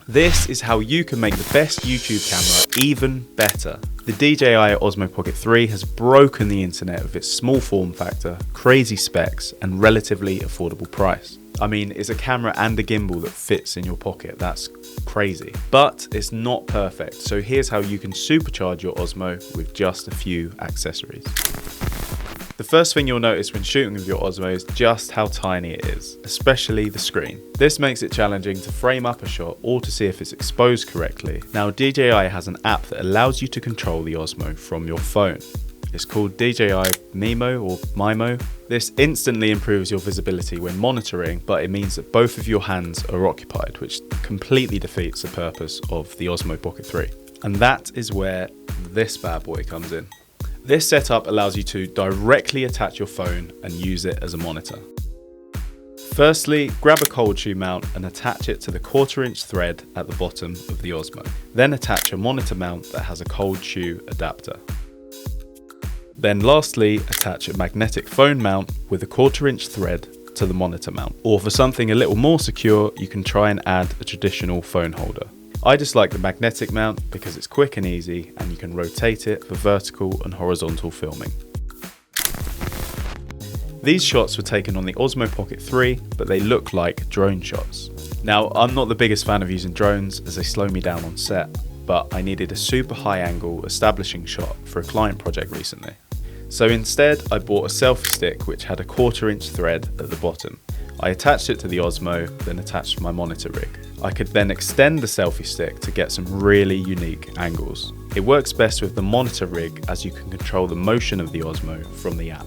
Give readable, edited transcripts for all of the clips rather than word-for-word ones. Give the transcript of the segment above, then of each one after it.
This is how you can make the best YouTube camera even better. The DJI Osmo Pocket 3 has broken the internet with its small form factor, crazy specs, and relatively affordable price. I mean, it's a camera and a gimbal that fits in your pocket. That's crazy. But it's not perfect, so here's how you can supercharge your Osmo with just a few accessories. The first thing you'll notice when shooting with your Osmo is just how tiny it is, especially the screen. This makes it challenging to frame up a shot or to see if it's exposed correctly. Now, DJI has an app that allows you to control the Osmo from your phone. It's called DJI Mimo or Mimo. This instantly improves your visibility when monitoring, but it means that both of your hands are occupied, which completely defeats the purpose of the Osmo Pocket 3. And that is where this bad boy comes in. This setup allows you to directly attach your phone and use it as a monitor. Firstly, grab a cold shoe mount and attach it to the 1/4" thread at the bottom of the Osmo. Then attach a monitor mount that has a cold shoe adapter. Then lastly, attach a magnetic phone mount with a 1/4" thread to the monitor mount. Or for something a little more secure, you can try and add a traditional phone holder. I just like the magnetic mount because it's quick and easy and you can rotate it for vertical and horizontal filming. These shots were taken on the Osmo Pocket 3, but they look like drone shots. Now, I'm not the biggest fan of using drones as they slow me down on set, but I needed a super high angle establishing shot for a client project recently. So instead, I bought a selfie stick which had a 1/4" thread at the bottom. I attached it to the Osmo, then attached my monitor rig. I could then extend the selfie stick to get some really unique angles. It works best with the monitor rig as you can control the motion of the Osmo from the app.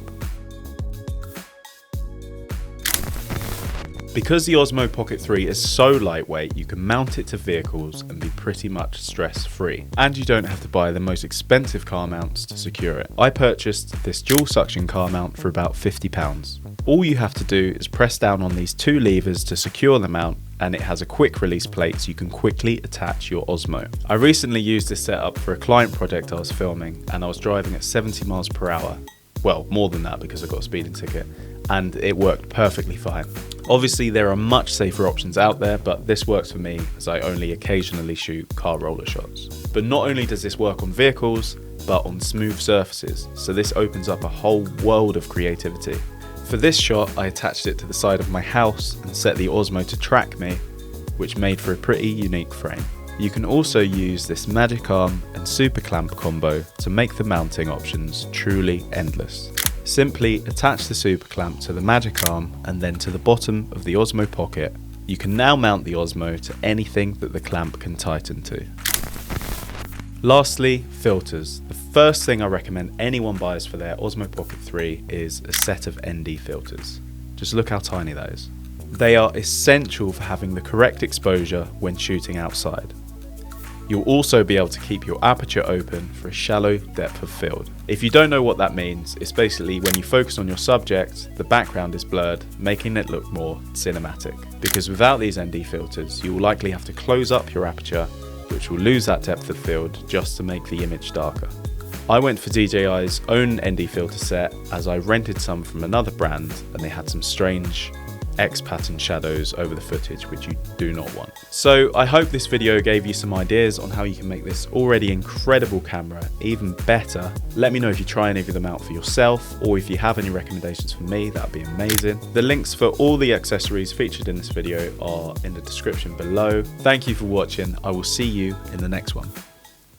Because the Osmo Pocket 3 is so lightweight, you can mount it to vehicles and be pretty much stress-free. And you don't have to buy the most expensive car mounts to secure it. I purchased this dual suction car mount for about £50. All you have to do is press down on these 2 levers to secure the mount, and it has a quick release plate so you can quickly attach your Osmo. I recently used this setup for a client project I was filming, and I was driving at 70 miles per hour. Well, more than that because I got a speeding ticket, and it worked perfectly fine. Obviously there are much safer options out there, but this works for me as I only occasionally shoot car roller shots. But not only does this work on vehicles, but on smooth surfaces, so this opens up a whole world of creativity. For this shot, I attached it to the side of my house and set the Osmo to track me, which made for a pretty unique frame. You can also use this magic arm and super clamp combo to make the mounting options truly endless. Simply attach the super clamp to the magic arm and then to the bottom of the Osmo Pocket. You can now mount the Osmo to anything that the clamp can tighten to. Lastly, filters. The first thing I recommend anyone buys for their Osmo Pocket 3 is a set of ND filters. Just look how tiny that is. They are essential for having the correct exposure when shooting outside. You'll also be able to keep your aperture open for a shallow depth of field. If you don't know what that means, it's basically when you focus on your subject, the background is blurred, making it look more cinematic. Because without these ND filters, you will likely have to close up your aperture, which will lose that depth of field just to make the image darker. I went for DJI's own ND filter set as I rented some from another brand and they had some strange X-pattern shadows over the footage which you do not want. So I hope this video gave you some ideas on how you can make this already incredible camera even better. Let me know if you try any of them out for yourself, or if you have any recommendations for me, that would be amazing. The links for all the accessories featured in this video are in the description below. Thank you for watching. I will see you in the next one.